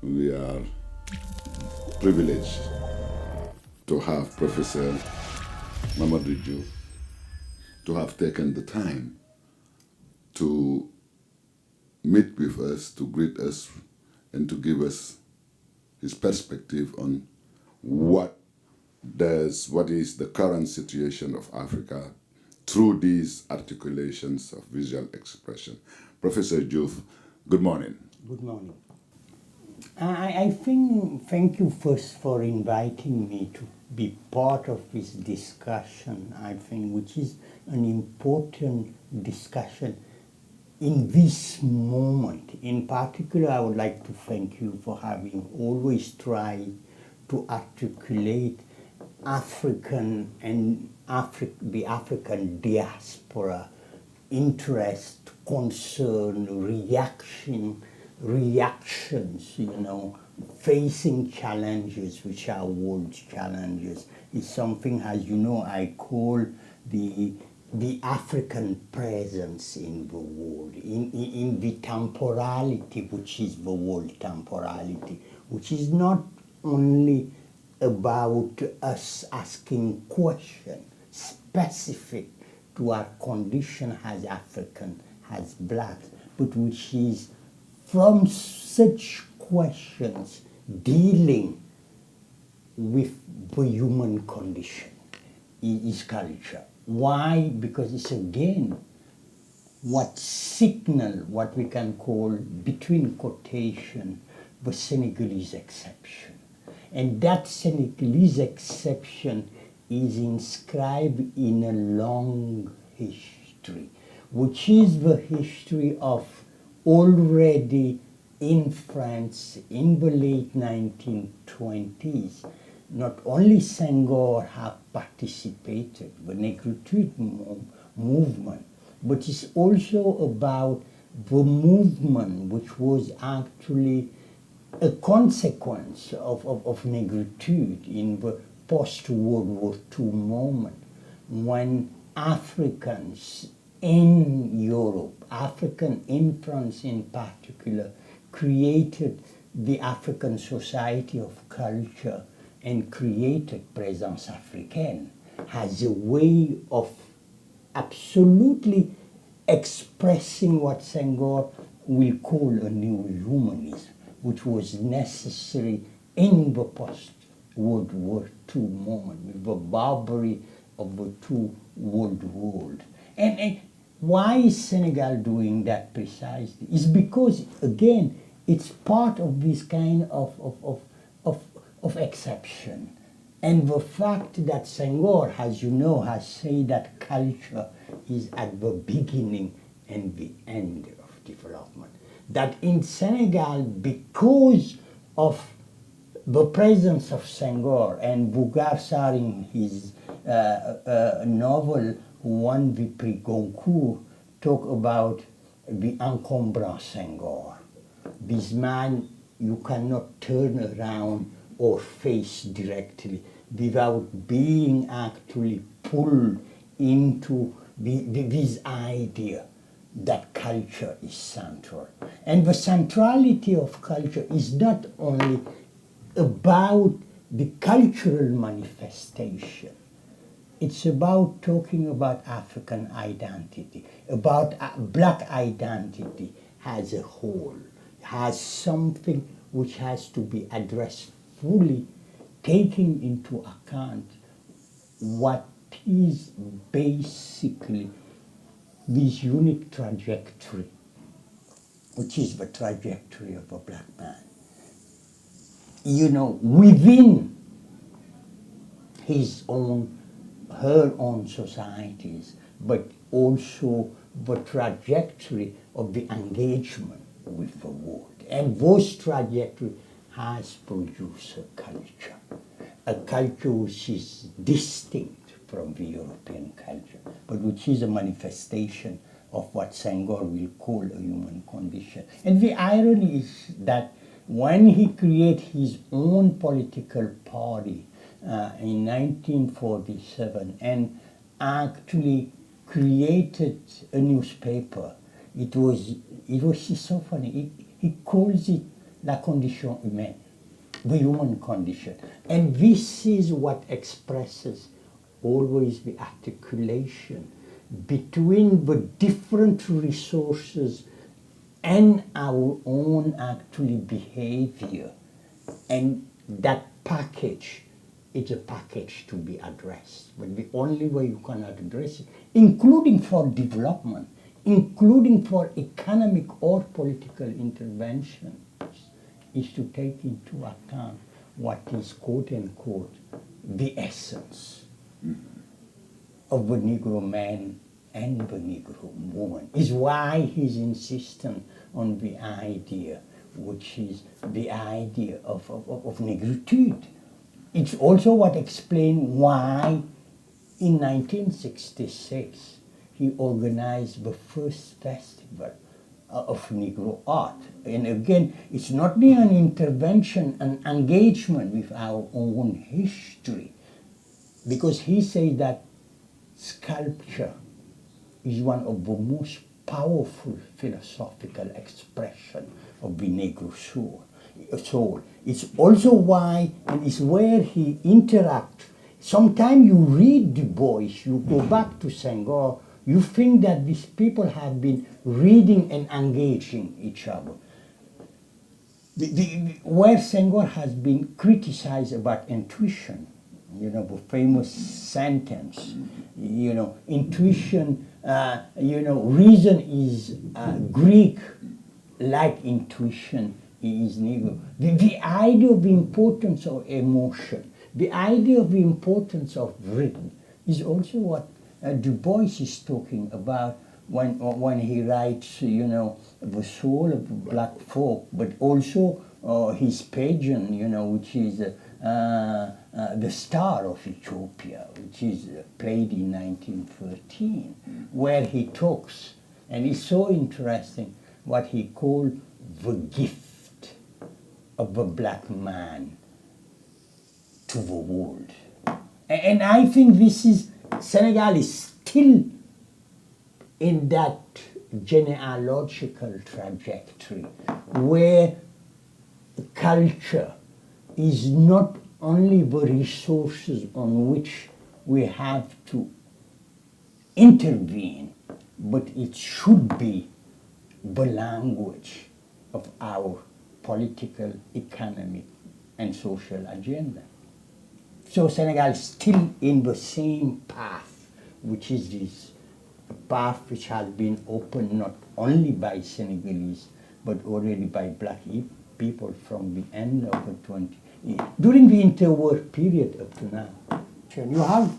we are privileged to have Professor Mamadou Diouf to have taken the time to meet with us, to greet us, and to give us his perspective on what is the current situation of Africa through these articulations of visual expression. Professor Diouf, good morning. Good morning. I think, thank you first for inviting me to be part of this discussion, I think, which is an important discussion in this moment. In particular, I would like to thank you for having always tried to articulate African and the African diaspora interest, concern, reactions, facing challenges which are world challenges is something, as you know, I call the African presence in the world, in the temporality which is the world temporality, which is not only about us asking questions specific to our condition as African, as blacks, but which is from such questions dealing with the human condition is culture. Why? Because it's again what signal, what we can call between quotation, the Senegalese exception. And that Senegalese exception is inscribed in a long history, which is the history of already in France in the late 1920s. Not only Senghor have participated, the Negritude movement, but it's also about the movement which was actually a consequence of negritude in the post-World War II moment, when Africans in Europe, African in France in particular, created the African Society of Culture and created Maison AfriKin as a way of absolutely expressing what Senghor will call a new humanism, which was necessary in the post-World War II moment, with the barbarity of the two world wars. And why is Senegal doing that precisely? It's because, again, it's part of this kind of exception. And the fact that Senghor, as you know, has said that culture is at the beginning and the end of development. That in Senegal, because of the presence of Senghor, and Bougar Sarr in his novel who won the Prix Goncourt talk about the encombrant Senghor. This man you cannot turn around or face directly without being actually pulled into this idea that culture is central. And the centrality of culture is not only about the cultural manifestation. It's about talking about African identity, about black identity as a whole, has something which has to be addressed fully, taking into account what is basically this unique trajectory, which is the trajectory of a black man. Within her own societies, but also the trajectory of the engagement with the world. And those trajectory has produced a culture which is distinct from the European culture, but which is a manifestation of what Senghor will call a human condition. And the irony is that when he created his own political party in 1947 and actually created a newspaper, it was so funny. He calls it la condition humaine, the human condition. And this is what expresses always the articulation between the different resources and our own actually behavior. And that package is a package to be addressed. But the only way you can address it, including for development, including for economic or political interventions, is to take into account what is quote unquote the essence of the Negro man and the Negro woman. Is why he's insistent on the idea, which is the idea of negritude. It's also what explains why in 1966 he organized the first festival of Negro art. And again, it's not only an intervention, an engagement with our own history, because he says that sculpture is one of the most powerful philosophical expression of the Negro soul. It's also why, and it's where he interacts. Sometimes you read Du Bois, you go back to Senghor, you think that these people have been reading and engaging each other. Where Senghor has been criticized about intuition, you know, the famous sentence, you know, intuition, reason is Greek, like intuition is Negro. The idea of the importance of emotion, the idea of the importance of rhythm is also what Du Bois is talking about when he writes, you know, the soul of black folk, but also his pageant, you know, which is the Star of Ethiopia, which is played in 1913, where he talks, and it's so interesting, what he called the gift of the black man to the world. And I think this is, Senegal is still in that genealogical trajectory where culture is not only the resources on which we have to intervene, but it should be the language of our political, economic, and social agenda. So Senegal is still in the same path, which is this path which has been opened not only by Senegalese, but already by black people from the end of the 20th. During the interwar period up to now, you have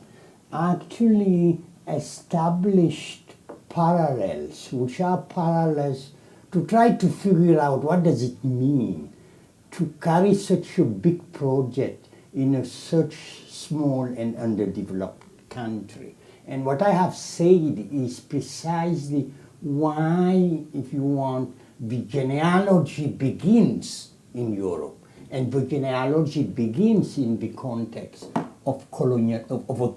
actually established parallels, which are parallels to try to figure out what does it mean to carry such a big project in a such small and underdeveloped country. And what I have said is precisely why, if you want, the genealogy begins in Europe. And the genealogy begins in the context of a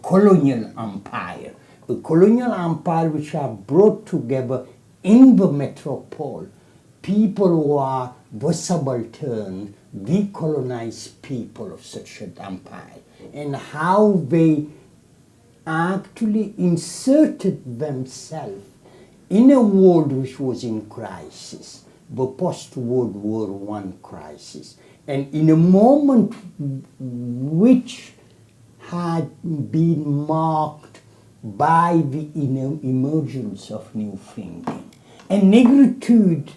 colonial empire. The colonial empire which have brought together in the metropole people who are the subaltern, the colonized people of such an empire, and how they actually inserted themselves in a world which was in crisis, the post-World War I crisis, and in a moment which had been marked by the emergence of new thinking. And negritude,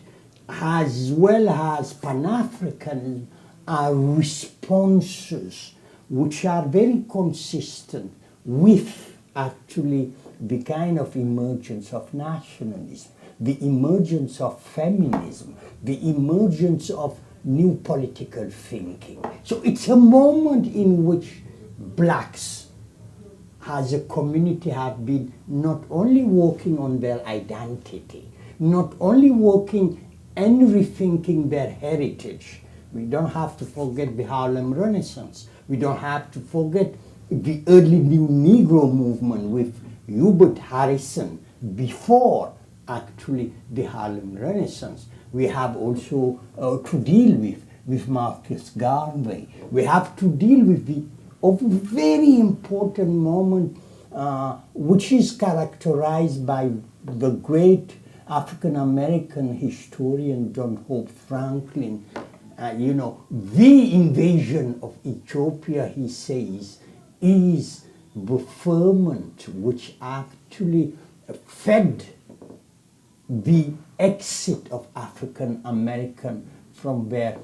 as well as Pan-Africanism, are responses which are very consistent with actually the kind of emergence of nationalism, the emergence of feminism, the emergence of new political thinking. So it's a moment in which blacks as a community have been not only working on their identity, not only working and rethinking their heritage. We don't have to forget the Harlem Renaissance. We don't have to forget the early New Negro movement with Hubert Harrison before actually the Harlem Renaissance. We have also to deal with Marcus Garvey. We have to deal with a very important moment which is characterized by the great African-American historian John Hope Franklin. The invasion of Ethiopia, he says, is the ferment which actually fed the exit of African American from their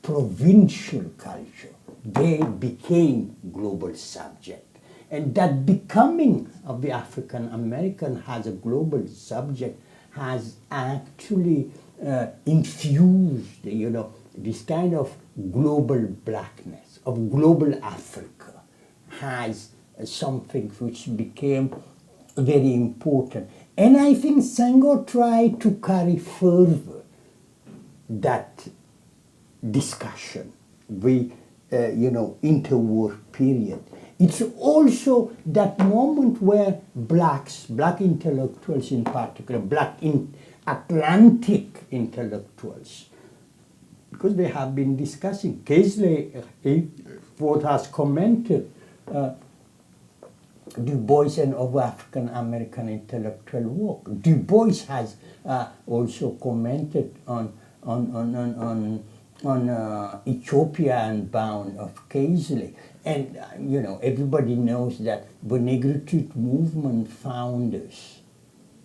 provincial culture. They became global subject. And that becoming of the African American as a global subject has actually infused, this kind of global blackness, of global Africa, has something which became very important. And I think Senghor tried to carry further that discussion, the interwar period. It's also that moment where black intellectuals in particular, Atlantic intellectuals, because they have been discussing, Kaisley what has commented Du Bois and other African American intellectual work. Du Bois has also commented on Ethiopia and Bound of Kaisley. And everybody knows that the Negritude movement founders,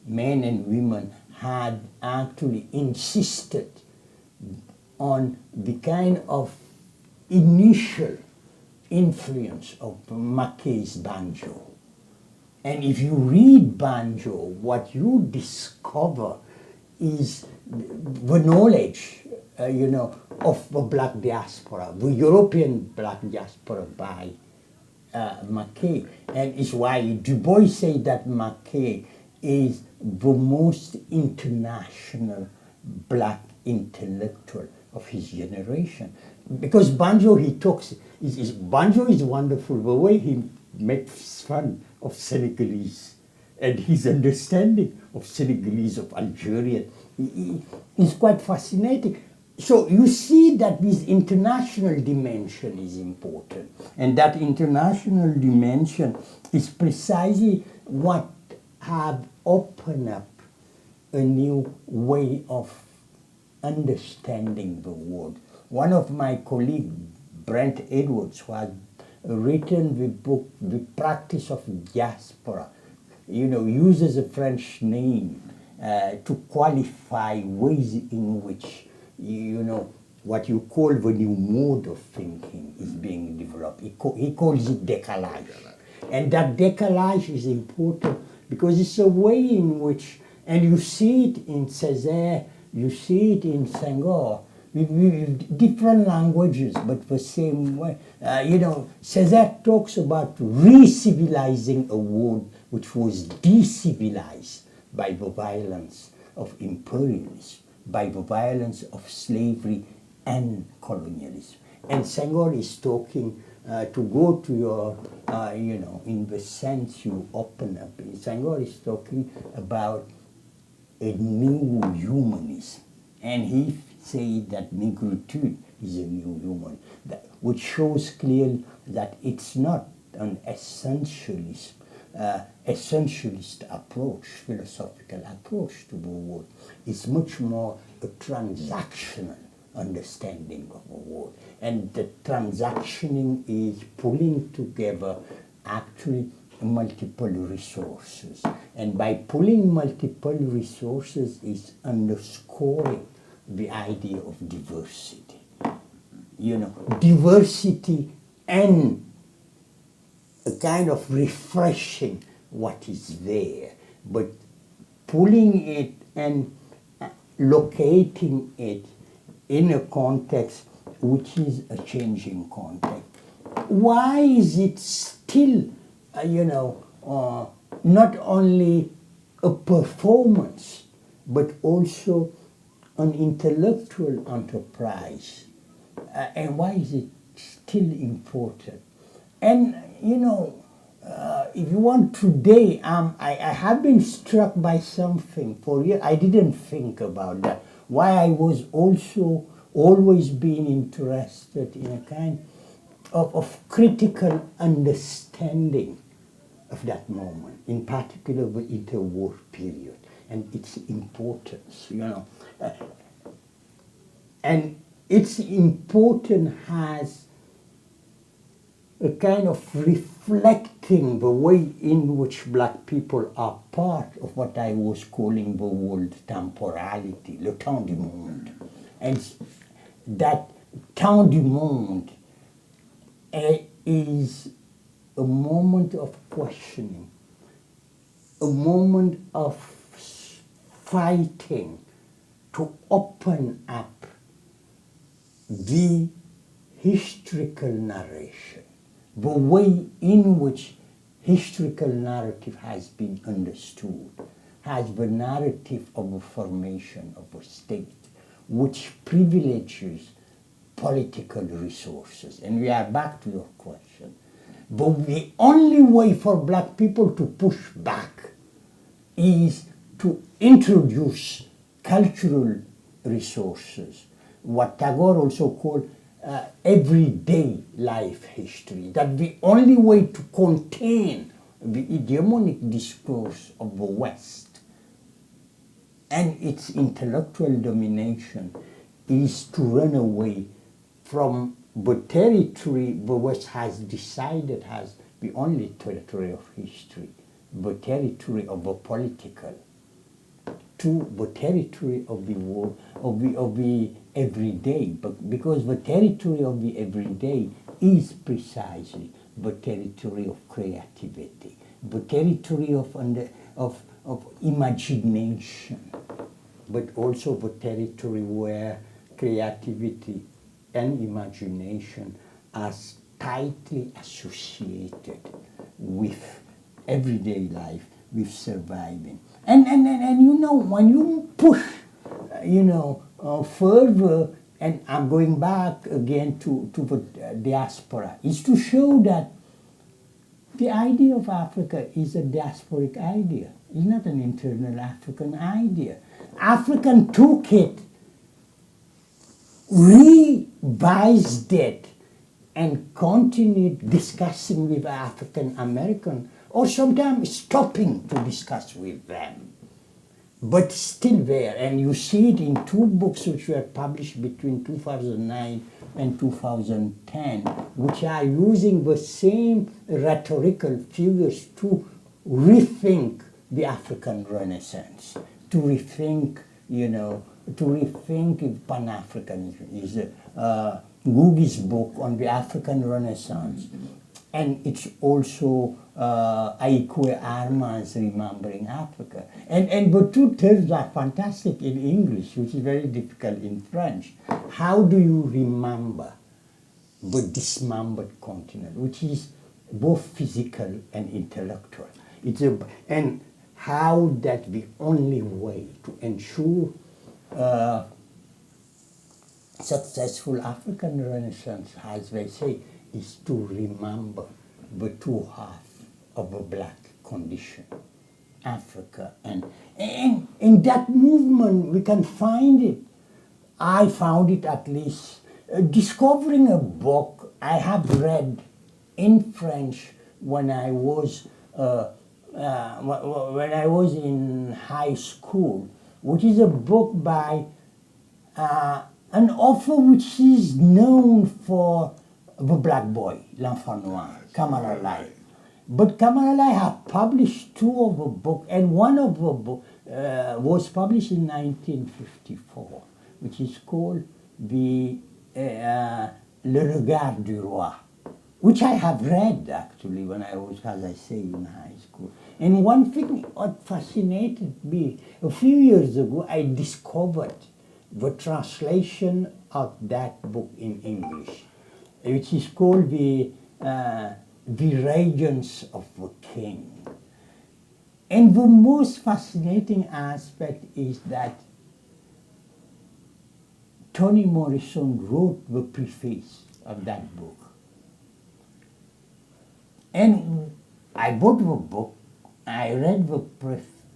men and women, had actually insisted on the kind of initial influence of Mackay's banjo. And if you read banjo, what you discover is the knowledge, of the black diaspora, the European black diaspora by Mackay. And it's why Du Bois said that Mackay is the most international black intellectual of his generation. Because banjo, he talks, banjo is wonderful, the way he makes fun of Senegalese and his understanding of Senegalese, of Algerian, is quite fascinating. So you see that this international dimension is important. And that international dimension is precisely what have opened up a new way of understanding the world. One of my colleagues, Brent Edwards, who has written the book, The Practice of Diaspora, uses a French name to qualify ways in which, what you call the new mode of thinking is being developed. He calls it décalage. And that décalage is important because it's a way in which, and you see it in Césaire, you see it in Senghor, with different languages, but the same way. Césaire talks about re-civilizing a world which was de-civilized by the violence of imperialism, by the violence of slavery and colonialism. And Senghor is talking, to go to your, in the sense you open up, Senghor is talking about a new humanism. And he said that Negritude is a new human, which shows clearly that it's not an essentialist approach, philosophical approach to the world. It's much more a transactional understanding of the world. And the transactioning is pulling together actually multiple resources. And by pulling multiple resources is underscoring the idea of diversity. Diversity and a kind of refreshing what is there, but pulling it and locating it in a context which is a changing context. Why is it still, not only a performance, but also an intellectual enterprise? And why is it still important? And, if you want today, I have been struck by something for years. I didn't think about that. why I was also always being interested in a kind of critical understanding of that moment, in particular the interwar period and its importance, you know. And its importance has a kind of reflecting the way in which black people are part of what I was calling the world temporality, le temps du monde. And that temps du monde is a moment of questioning, a moment of fighting to open up the historical narration, the way in which historical narrative has been understood, has the narrative of the formation of a state, which privileges political resources. And we are back to your question. But the only way for black people to push back is to introduce cultural resources, what Tagore also called everyday life history. That the only way to contain the hegemonic discourse of the West and its intellectual domination is to run away from the territory the West has decided as the only territory of history, the territory of the political, to the territory of the world, of the everyday, but because the territory of the everyday is precisely the territory of creativity, the territory of imagination, but also the territory where creativity and imagination are tightly associated with everyday life, with surviving. And you know, when you push, further, and I'm going back again to the diaspora, is to show that the idea of Africa is a diasporic idea. It's not an internal African idea. African took it, revised it, and continued discussing with African American, or sometimes stopping to discuss with them, but still there. And you see it in two books which were published between 2009 and 2010, which are using the same rhetorical figures to rethink the African Renaissance, to rethink, Pan-Africanism. Is Gugi's book on the African Renaissance. And it's also Aikwe Armand's Remembering Africa. And the two terms are fantastic in English, which is very difficult in French. How do you remember the dismembered continent, which is both physical and intellectual? And how that the only way to ensure successful African Renaissance, as they say, is to remember the two halves of the black condition, Africa. And in that movement, we can find it. I found it at least. Discovering a book I have read in French when I was in high school, which is a book by an author which is known for the black boy, l'enfant noir, Kamala Lai. But Kamala Lai has published two of the books, and one of the books was published in 1954, which is called Le Regard du Roi, which I have read actually when I was, as I say, in high school. And one thing that fascinated me, a few years ago I discovered the translation of that book in English, which is called the Regents of the King. And the most fascinating aspect is that Toni Morrison wrote the preface of that book. And I bought the book, I read the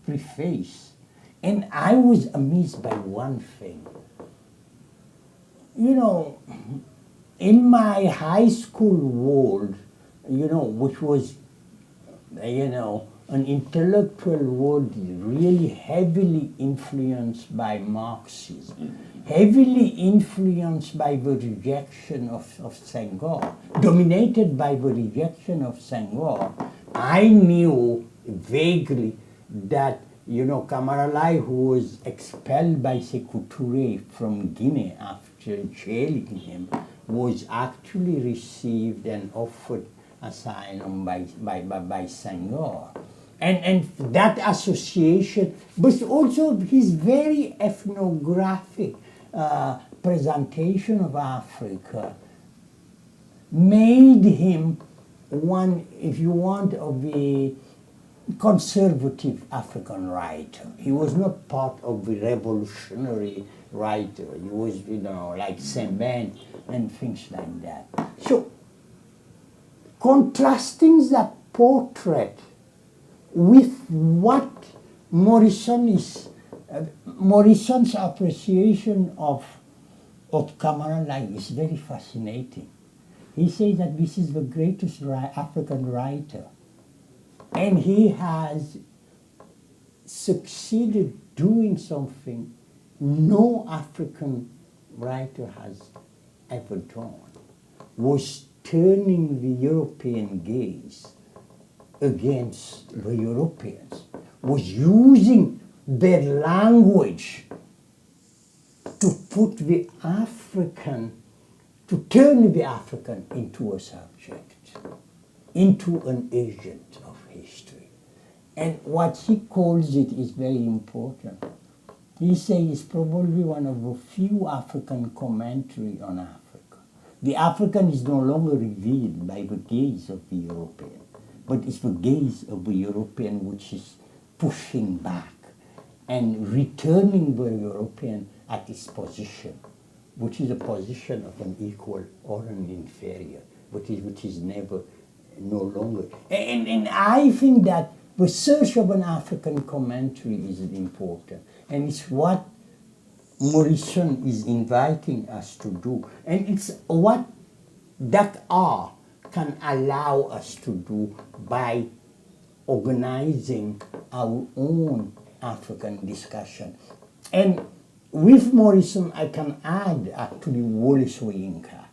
preface, And I was amazed by one thing. You know, in my high school world, you know, which was, you know, an intellectual world really heavily influenced by Marxism, heavily influenced by the rejection of Senghor, dominated by the rejection of Senghor, I knew vaguely that, you know, Kamaralai, who was expelled by Sekou Touré from Guinea after jailing him, was actually received and offered asylum by Senghor. And that association, but also his very ethnographic presentation of Africa made him one, if you want, of a conservative African writer. He was not part of the revolutionary writer. He was, you know, like Saint-Ben and things like that. So, contrasting that portrait with what Morrison's appreciation of Kamaralai is very fascinating. He says that this is the greatest African writer, and he has succeeded doing something no African writer has ever done, was turning the European gaze against the Europeans, was using their language to put the African, to turn the African into a subject, into an agent of history. And what he calls it is very important. He says it's probably one of the few African commentary on Africa. The African is no longer revealed by the gaze of the European, but it's the gaze of the European which is pushing back and returning the European at its position, which is a position of an equal or an inferior, which is never, no longer. And I think that the search of an African commentary is important, and it's what Morrison is inviting us to do, and it's what Dakar can allow us to do by organizing our own African discussion. And with Morrison, I can add actually Wole Soyinka.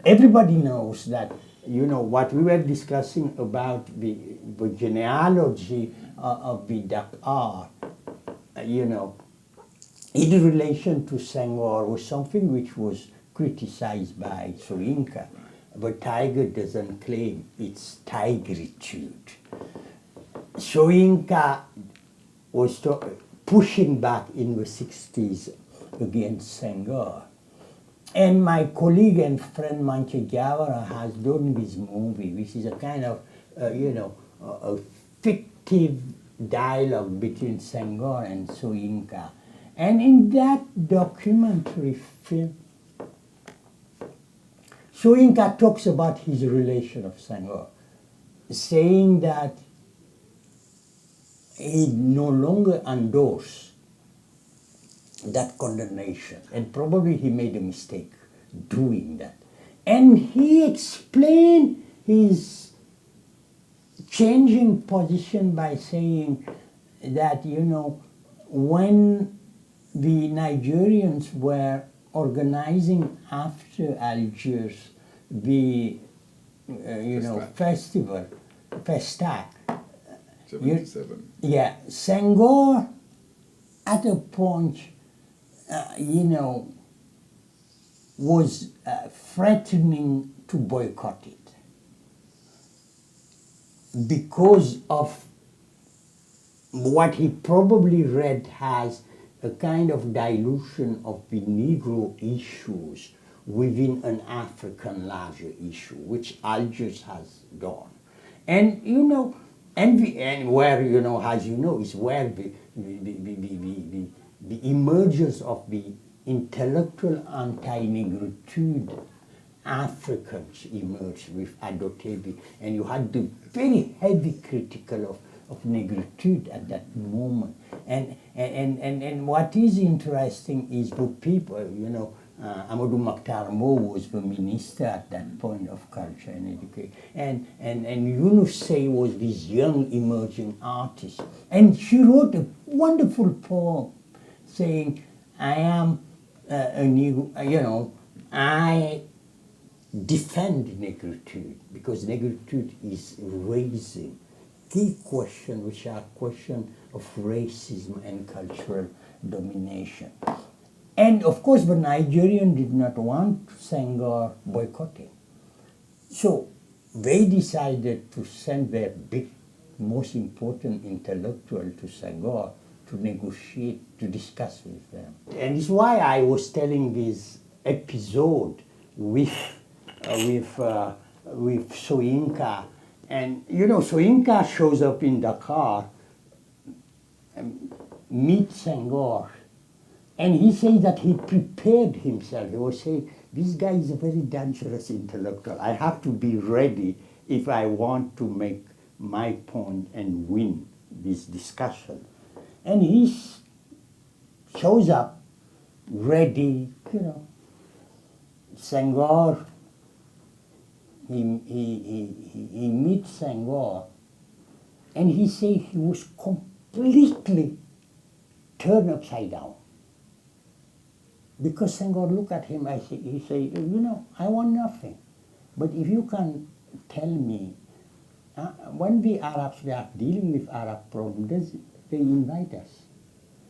Everybody knows that, you know, what we were discussing about the genealogy of the Dakar, you know, in relation to Senghor was something which was criticized by Soyinka. But Tiger doesn't claim its tigritude. Soyinka was pushing back in the 60s against Senghor. And my colleague and friend Manche Diawara has done this movie, which is a kind of, you know, a fictive dialogue between Senghor and Soyinka. And in that documentary film, Soyinka talks about his relation of Senghor, saying that he no longer endorsed that condemnation, and probably he made a mistake doing that. And he explained his changing position by saying that, you know, when the Nigerians were organizing after Algiers the, you know, festival, Festac. 77. Yeah, Senghor at a point, you know, was threatening to boycott it because of what he probably read as a kind of dilution of the Negro issues within an African larger issue, which Algiers has done. And, you know, and where, you know, as you know, is where the emergence of the intellectual anti-negritude Africans emerged with Adotebi, and you had the very heavy critical of negritude at that moment. And what is interesting is for people, Amadou Makhtar Mo was the minister at that point of culture and education. And Yunus Say was this young emerging artist. And she wrote a wonderful poem saying, I am a new, I defend negritude because negritude is raising key questions which are questions of racism and cultural domination. And of course the Nigerian did not want Senghor boycotting. So they decided to send their big, most important intellectual to Senghor to negotiate, to discuss with them. And it's why I was telling this episode with Soyinka. And Soyinka shows up in Dakar, meets Senghor, and he says that he prepared himself. He was saying, this guy is a very dangerous intellectual. I have to be ready if I want to make my point and win this discussion. And he shows up ready, Senghor, he meets Senghor, and he said he was completely turned upside down. Because Senghor looked at him, he said, I want nothing. But if you can tell me, when we Arabs, we are dealing with Arab problems, they invite us.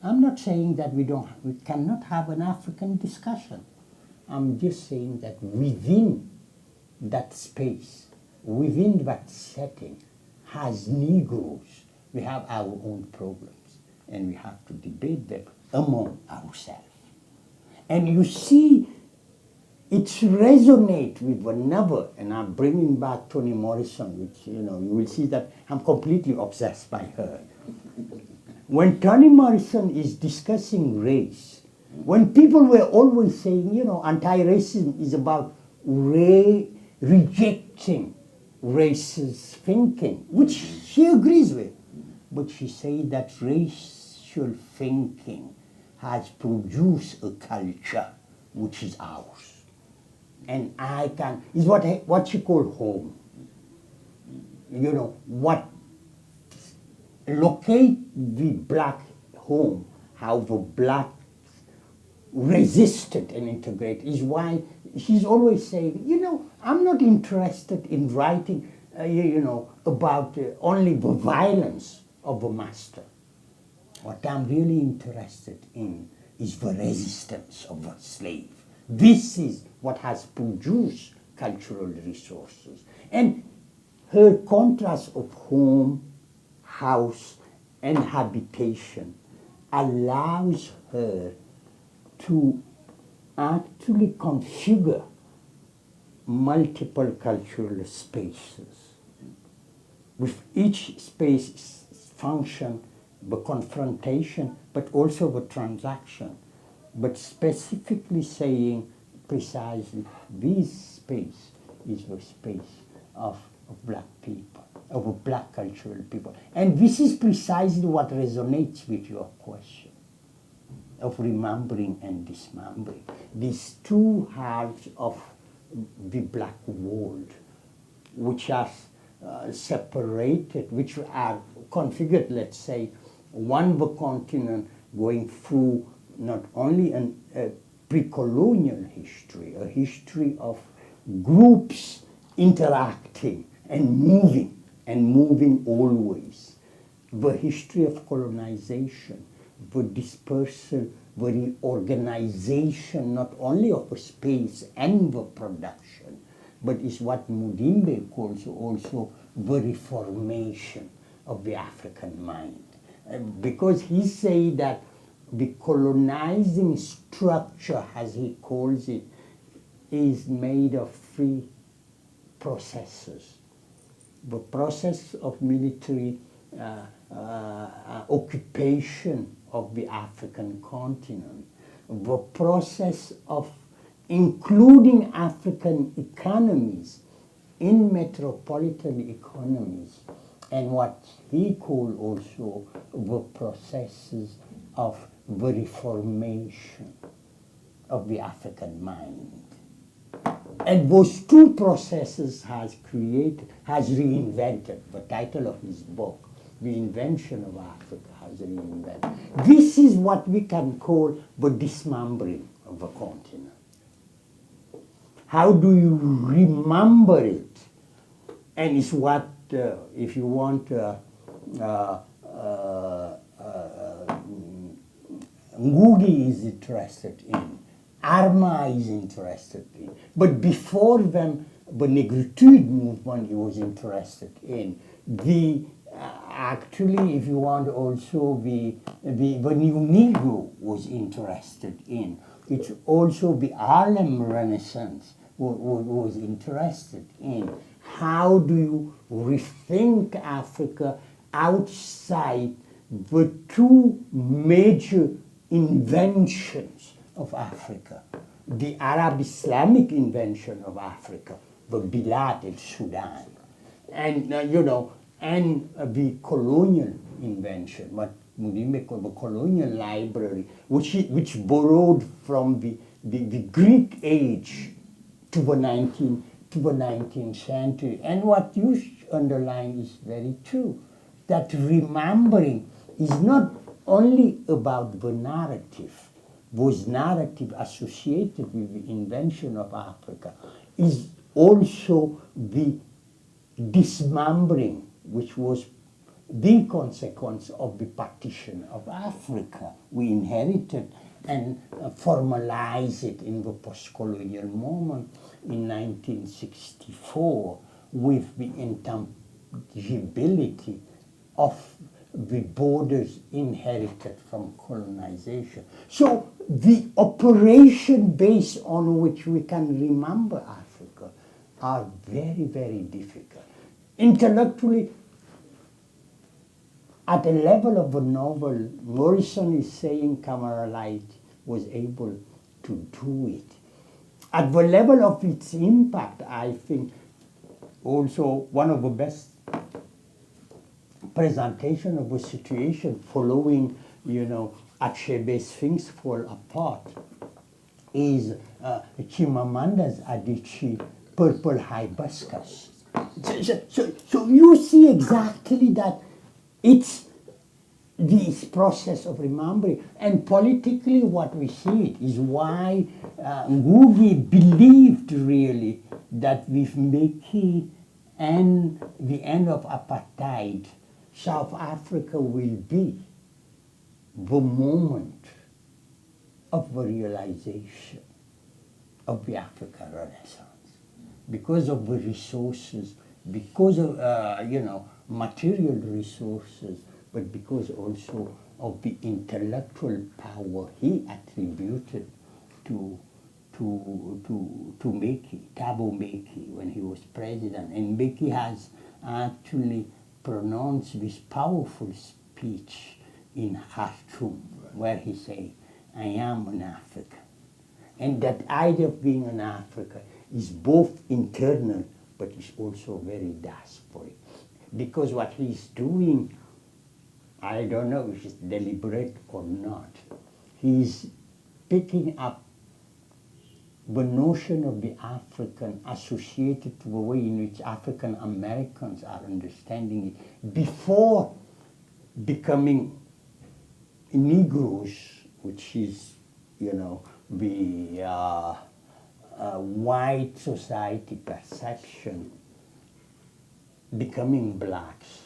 I'm not saying that we cannot have an African discussion. I'm just saying that within that space, within that setting, as Negroes, we have our own problems, and we have to debate them among ourselves. And you see, it resonates with another, and I'm bringing back Toni Morrison, which, you will see that I'm completely obsessed by her. When Toni Morrison is discussing race, when people were always saying, anti-racism is about rejecting racist thinking, which she agrees with, but she said that racial thinking has produced a culture which is ours. And is what she called home. What locate the black home, how the black resisted and integrated, is why she's always saying, I'm not interested in writing, about only the violence of the master. What I'm really interested in is the resistance of the slave. This is what has produced cultural resources. And her contrast of home, house, and habitation allows her to actually configure multiple cultural spaces. With each space function, the confrontation, but also the transaction, but specifically saying precisely this space is the space of black people, of black cultural people. And this is precisely what resonates with your question of remembering and dismembering. These two halves of the black world, which are separated, which are configured, let's say, one the continent going through not only a pre-colonial history, a history of groups interacting and moving always, the history of colonization, the dispersal, the reorganization not only of the space and the production, but is what Mudimbe calls also the reformation of the African mind. Because he says that the colonizing structure, as he calls it, is made of three processes. The process of military occupation of the African continent, the process of including African economies in metropolitan economies, and what he called also the processes of the reformation of the African mind. And those two processes has reinvented, the title of his book, The Invention of Africa has reinvented. This is what we can call the dismembering of the continent. How do you remember it? And it's what, if you want, Ngugi is interested in. Arma is interested in. But before them, the Negritude movement he was interested in. The actually, if you want, also the New Negro was interested in. It's also the Harlem Renaissance was interested in. How do you rethink Africa outside the two major inventions of Africa? The Arab-Islamic invention of Africa, the Bilad el-Sudan, and and the colonial invention, what Mudime called the colonial library, which borrowed from the Greek age to the 19th century. And what you underline is very true, that remembering is not only about the narrative. Those narrative associated with the invention of Africa is also the dismembering, which was the consequence of the partition of Africa. We inherited and formalized it in the post-colonial moment in 1964 with the intangibility of the borders inherited from colonization. So the operation based on which we can remember Africa are very, very difficult. Intellectually, at the level of the novel, Morrison is saying Camaralite was able to do it. At the level of its impact, I think also one of the best presentation of the situation following, Achebe's Things Fall Apart is Chimamanda's Adichie Purple Hibiscus. So you see exactly that it's this process of remembering. And politically what we see it is why Ngugi believed really that with Mbeki and the end of apartheid, South Africa will be the moment of the realization of the African Renaissance. Because of the resources, because of, material resources, but because also of the intellectual power he attributed to Mbeki, Thabo Mbeki, when he was president. And Mbeki has actually pronounced this powerful speech in Khartoum, where he said, I am an African. And that idea of being an African is both internal, but is also very diasporic. Because what he's doing, I don't know if it's deliberate or not, he's picking up the notion of the African associated to the way in which African Americans are understanding it before becoming Negroes, which is, the white society perception, becoming blacks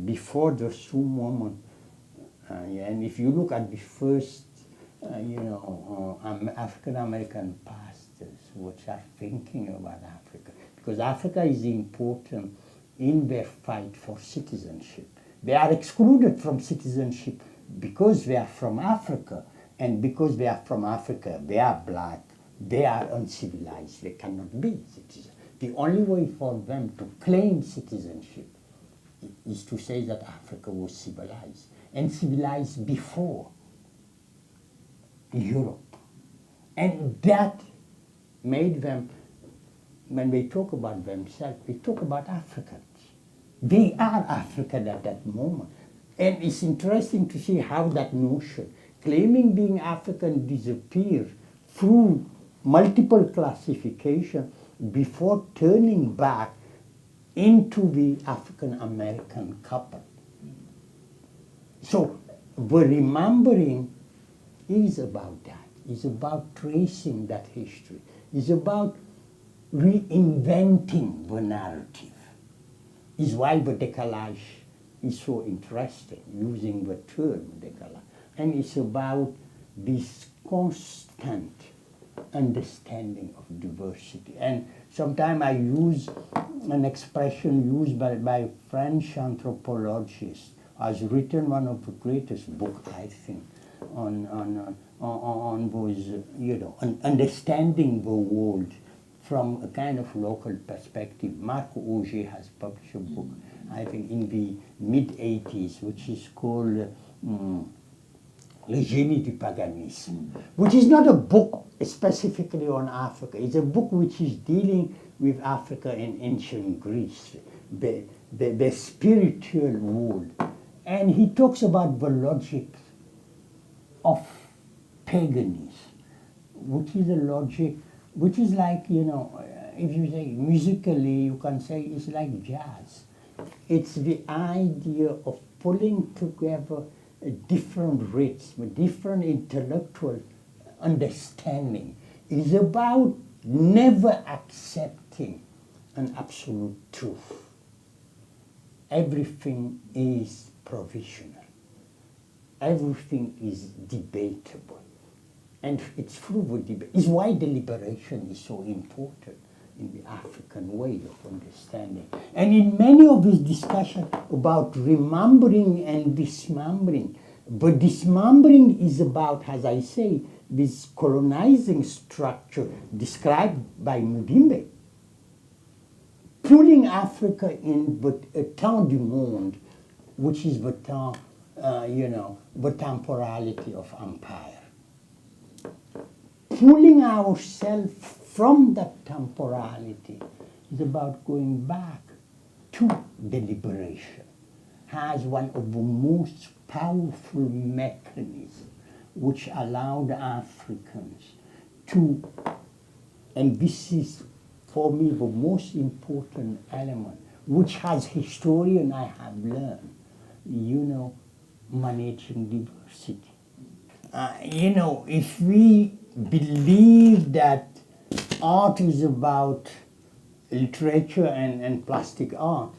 before the true moment. And if you look at the first, African American pastors which are thinking about Africa, because Africa is important in their fight for citizenship. They are excluded from citizenship because they are from Africa, and because they are from Africa, they are black, they are uncivilized, they cannot be citizens. The only way for them to claim citizenship is to say that Africa was civilized, and civilized before Europe. And that made them, when they talk about themselves, they talk about Africans. They are African at that moment. And it's interesting to see how that notion, claiming being African, disappears through multiple classification before turning back into the African American couple. So the remembering is about that. It's about tracing that history. It's about reinventing the narrative. Is why the décalage is so interesting, using the term décalage. And it's about this constant understanding of diversity. And sometimes I use an expression used by French anthropologists, has written one of the greatest books, I think, on those, understanding the world from a kind of local perspective. Marc Auger has published a book, I think, in the mid-80s, which is called Le Génie du Paganisme, which is not a book specifically on Africa. It's a book which is dealing with Africa and ancient Greece, the spiritual world. And he talks about the logic of paganism, which is a logic which is like, if you say musically, you can say it's like jazz. It's the idea of pulling together different rates, different intellectual understanding. It's about never accepting an absolute truth. Everything is provisional. Everything is debatable. And it's through the debate. It's why deliberation is so important in the African way of understanding. And in many of these discussions about remembering and dismembering, but dismembering is about, as I say, this colonizing structure described by Mudimbe, pulling Africa in the temps du monde, which is the temps, the temporality of empire. Pulling ourselves from that temporality is about going back to deliberation as one of the most powerful mechanisms which allowed Africans to, and this is for me the most important element, which as historian I have learned, managing diversity. If we believe that art is about literature and plastic art,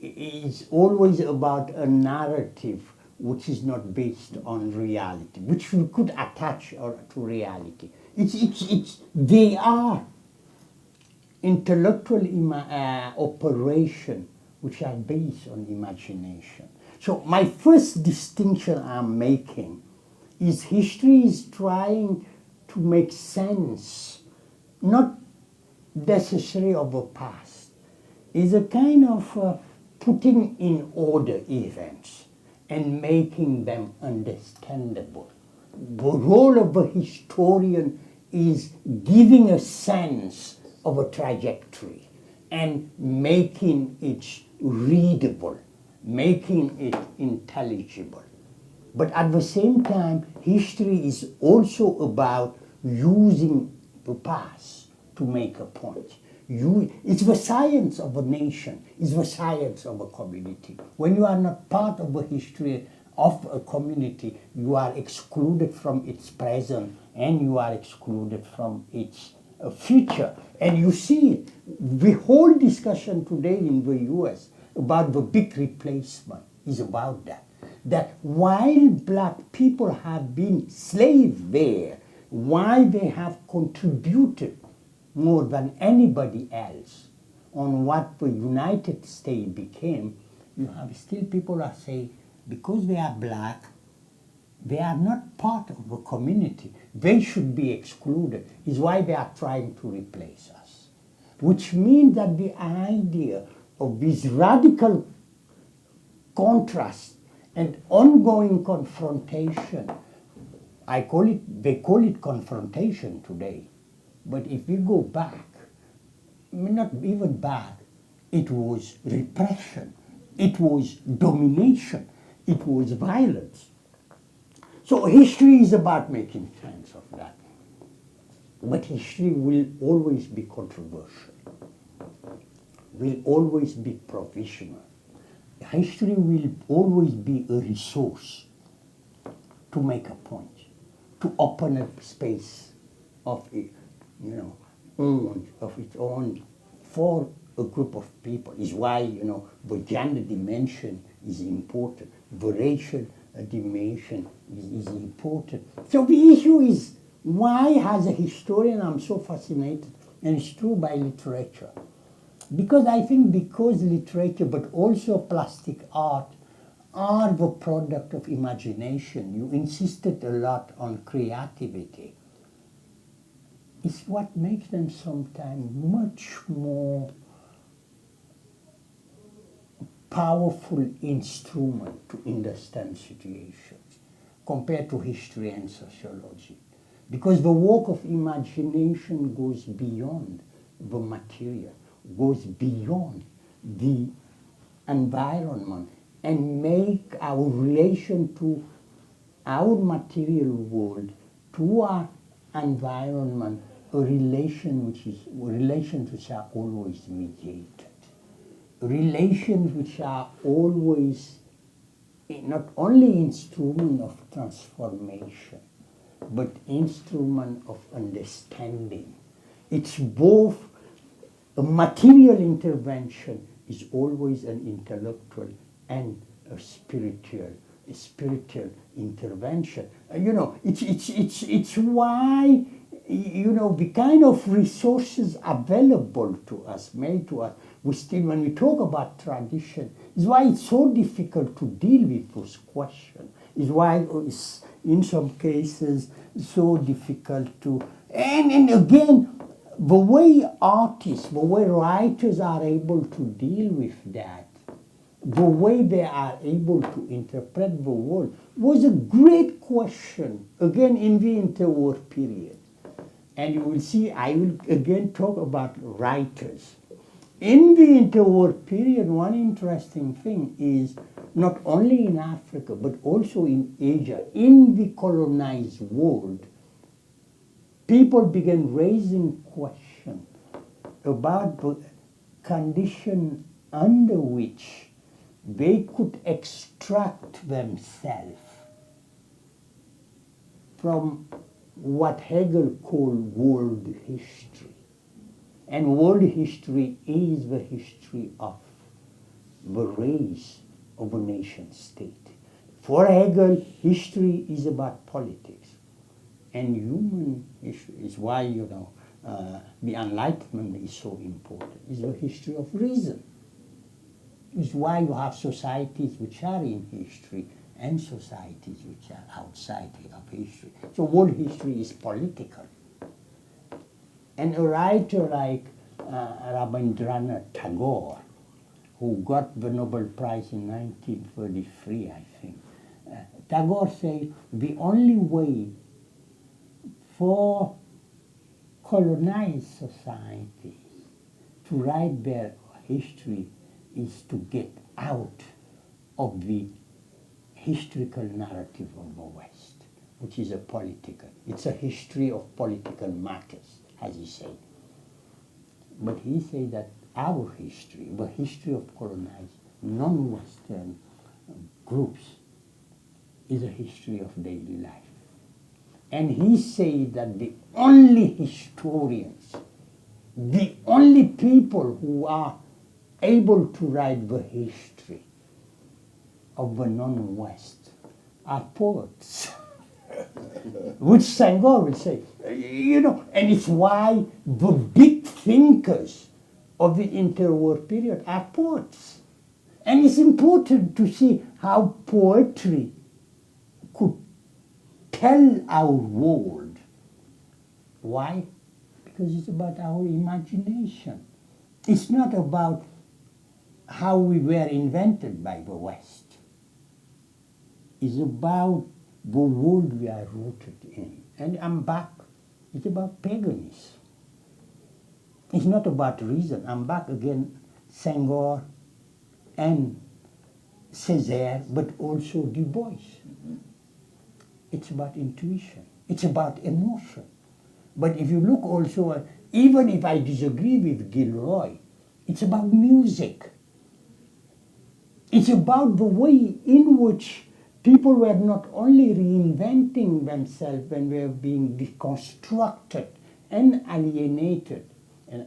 it's always about a narrative which is not based on reality, which we could attach to reality. They are intellectual operation which are based on imagination. So my first distinction I'm making is history is trying to make sense, not necessarily of the past. It's a kind of putting in order events and making them understandable. The role of the historian is giving a sense of a trajectory and making it readable, making it intelligible. But at the same time, history is also about using the past to make a point. It's the science of a nation, it's the science of a community. When you are not part of the history of a community, you are excluded from its present and you are excluded from its future. And you see it. The whole discussion today in the US about the big replacement is about that. That while black people have been slaves there, while they have contributed more than anybody else on what the United States became, you have still people that say, because they are black, they are not part of the community. They should be excluded. Is why they are trying to replace us. Which means that the idea of this radical contrast and ongoing confrontation, they call it confrontation today. But if we go back, not even back, it was repression. it was domination, it was violence. So history is about making sense of that. But history will always be controversial, will always be provisional. History will always be a resource to make a point, to open a space of it, of its own for a group of people. Is why the gender dimension is important, the racial dimension is important. So the issue is, why, as a historian, I'm so fascinated, and it's true, by literature. Because I think because literature, but also plastic art, are the product of imagination. You insisted a lot on creativity. It's what makes them sometimes much more powerful instrument to understand situations compared to history and sociology. Because the work of imagination goes beyond the material, goes beyond the environment, and make our relation to our material world, to our environment, relations which are always mediated, relations which are always not only instrument of transformation, but instrument of understanding. It's both a material intervention is always an intellectual and a spiritual intervention. It's why the kind of resources available to us, made to us, when we talk about tradition, is why it's so difficult to deal with those questions. Is why it's in some cases so difficult to, and again, the way artists, the way writers are able to deal with that, the way they are able to interpret the world, was a great question, again, in the interwar period. And you will see, I will again talk about writers. In the interwar period, one interesting thing is, not only in Africa, but also in Asia, in the colonized world, people began raising questions about the condition under which they could extract themselves from what Hegel called world history. And world history is the history of the race of a nation state. For Hegel, history is about politics. And human history is why, the Enlightenment is so important. It's the history of reason. It's why you have societies which are in history and societies which are outside of history. So world history is political. And a writer like Rabindranath Tagore, who got the Nobel Prize in 1933, I think, Tagore said the only way for colonized societies to write their history is to get out of the historical narrative of the West, which is it's a history of political matters, as he said. But he said that our history, the history of colonized non-Western groups, is a history of daily life. And he said that the only historians, the only people who are able to write the history of the non-West are poets. Which Senghor will say, and it's why the big thinkers of the interwar period are poets. And it's important to see how poetry could tell our world. Why? Because it's about our imagination. It's not about how we were invented by the West. It's about the world we are rooted in. And I'm back. It's about paganism. It's not about reason. I'm back again, Senghor and Césaire, but also Du Bois. It's about intuition. It's about emotion. But if you look also at, even if I disagree with Gilroy, it's about music. It's about the way in which people were not only reinventing themselves when they were being deconstructed and alienated, and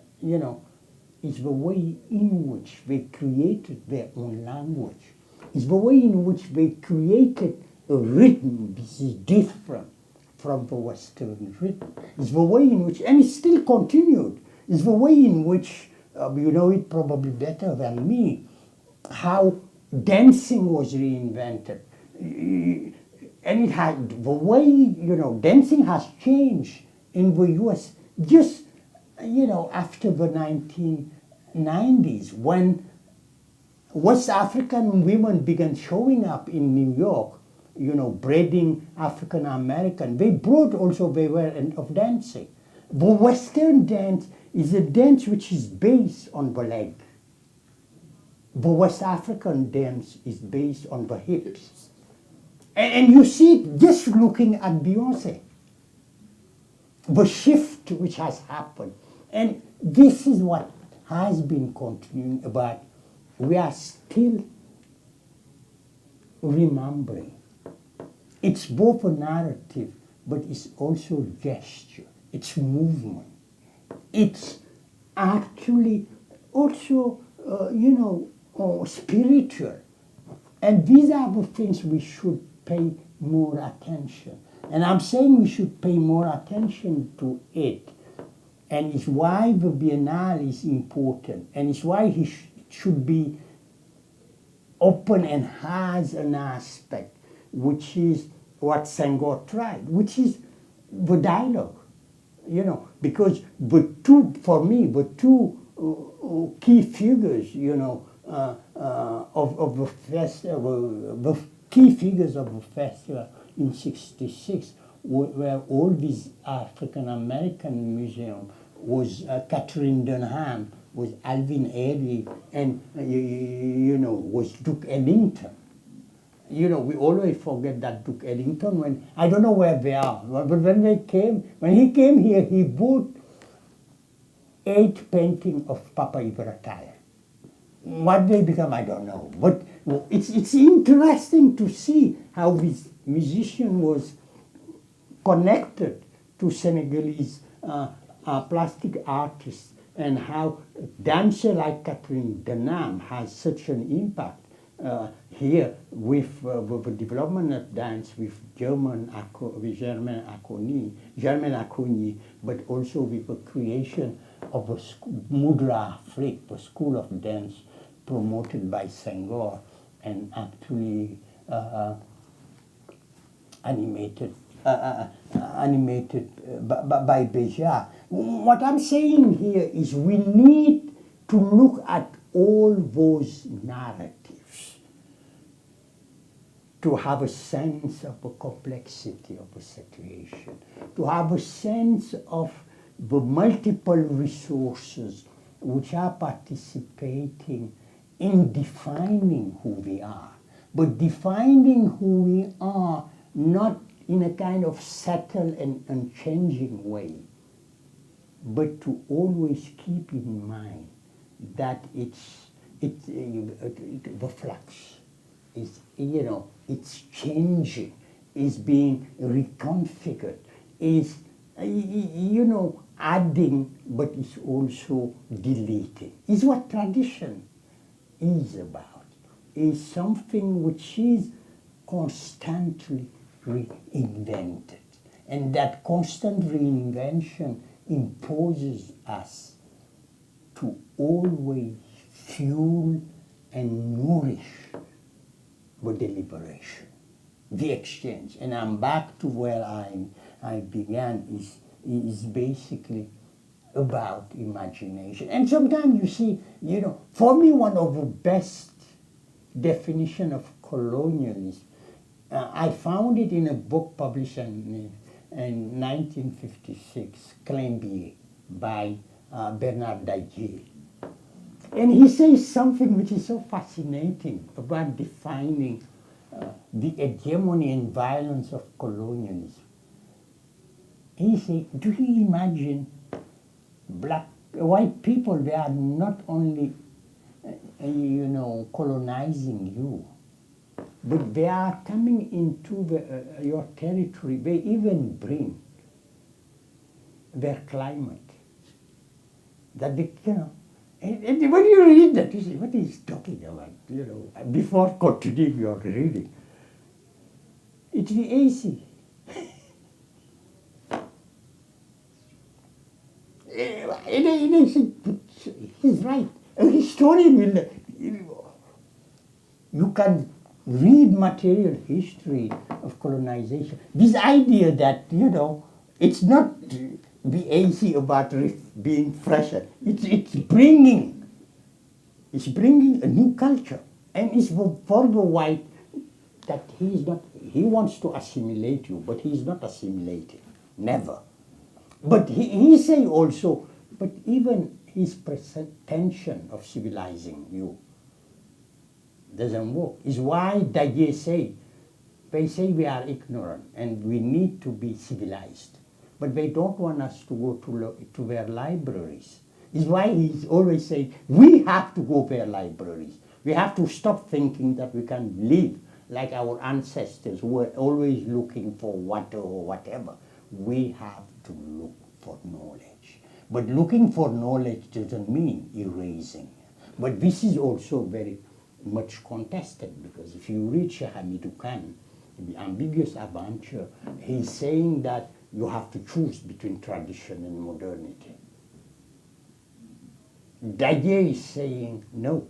it's the way in which they created their own language. It's the way in which they created a rhythm which is different from the Western rhythm. It's the way in which, and it still continued, it's the way in which, you know it probably better than me, how dancing was reinvented. And it had, the way, dancing has changed in the US just, after the 1990s, when West African women began showing up in New York, braiding African American. They brought also the variant of dancing. The Western dance is a dance which is based on the leg. The West African dance is based on the hips. And you see it just looking at Beyonce. The shift which has happened. And this is what has been continuing, but we are still remembering. It's both a narrative, but it's also gesture. It's movement. It's actually also, spiritual. And these are the things we should pay more attention. And I'm saying we should pay more attention to it. And it's why the Biennale is important. And it's why it should be open and has an aspect, which is what Senghor tried, which is the dialogue. Because for me, the two key figures, of the festival, the key figures of the festival in '66 were all these African American museum, was Catherine Dunham, was Alvin Ailey, and was Duke Ellington. We always forget that Duke Ellington, when I don't know where they are, but when he came here, he bought 8 paintings of Papa Ibrahim. What they become, I don't know. But it's interesting to see how this musician was connected to Senegalese plastic artists, and how dancer like Catherine Denham has such an impact here with the development of dance with Germaine Acogny, but also with the creation of a Moudra Afrique, the school of dance promoted by Senghor and actually animated by Béjart. What I'm saying here is we need to look at all those narratives to have a sense of the complexity of the situation, to have a sense of the multiple resources which are participating in defining who we are, but defining who we are not in a kind of subtle and unchanging way, but to always keep in mind that the flux is, it's changing, is being reconfigured, is, adding, but it's also deleting. Is what tradition is about, is something which is constantly reinvented. And that constant reinvention imposes us to always fuel and nourish the deliberation, the exchange. And I'm back to where I began, is basically about imagination. And sometimes you see, for me, one of the best definition of colonialism, I found it in a book published in 1956, Climbier, by Bernard Daguier. And he says something which is so fascinating about defining the hegemony and violence of colonialism. He said, do you imagine white people, they are not only, colonizing you, but they are coming into your territory. They even bring their climate. That they, and when you read that, you say, what is he talking about? Before continuing your reading, it's the AC. He's right. A historian will. You can read material history of colonization. This idea that, it's not the AC about being fresher. It's bringing a new culture. And it's for the white that he wants to assimilate you, but he's not assimilated. Never. But he say also, but even his pretension of civilizing you doesn't work. Is why they say we are ignorant and we need to be civilized. But they don't want us to go to their libraries. Is why he's always saying, we have to go to their libraries. We have to stop thinking that we can live like our ancestors who were always looking for water or whatever. We have to look for knowledge. But looking for knowledge doesn't mean erasing. But this is also very much contested, because if you read Sheikh Hamidou Khan, The Ambiguous Adventure, he's saying that you have to choose between tradition and modernity. Daye is saying, no,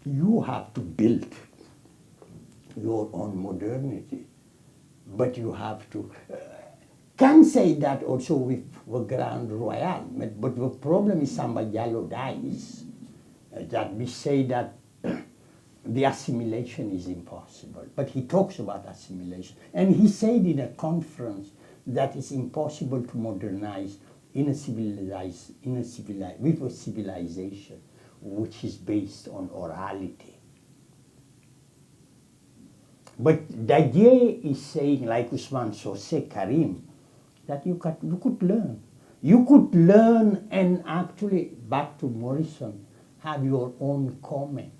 you have to build your own modernity, but you have to... can say that also with the Grand Royal, but the problem is Samba Diallo dies, that we say that the assimilation is impossible. But he talks about assimilation. And he said in a conference that it's impossible to modernize with a civilization which is based on orality. But Daye is saying, like Usman Sose Karim, that you could learn. You could learn and actually, back to Morrison, have your own comment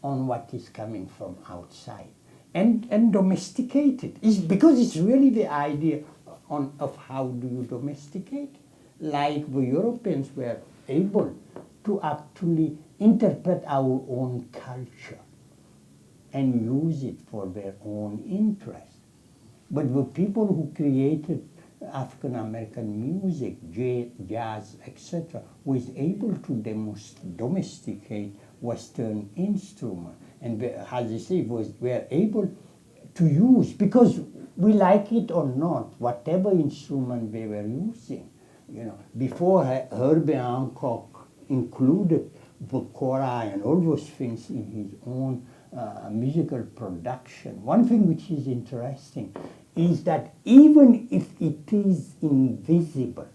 on what is coming from outside and domesticate it. It's because it's really the idea of how do you domesticate. Like the Europeans were able to actually interpret our own culture and use it for their own interest. But the people who created African American music, jazz, etc., was able to domesticate Western instrument, and as I say, were able to use, because we like it or not, whatever instrument they were using. Before Herbie Hancock included the kora and all those things in his own musical production. One thing which is interesting is that even if it is invisible,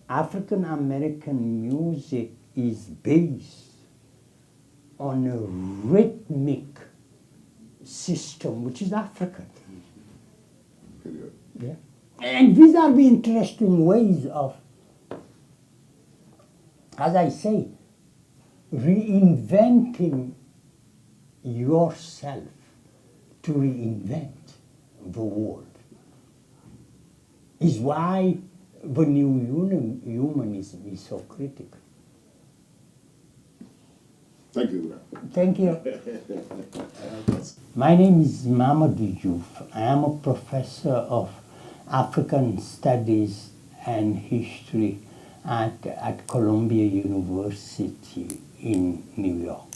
African American music is based on a rhythmic system which is African. Yeah. And these are the interesting ways of, as I say, reinventing yourself to reinvent the world. Is why the new humanism is so critical. Thank you. Thank you. My name is Mamadou Diouf. I am a professor of African Studies and History at Columbia University in New York.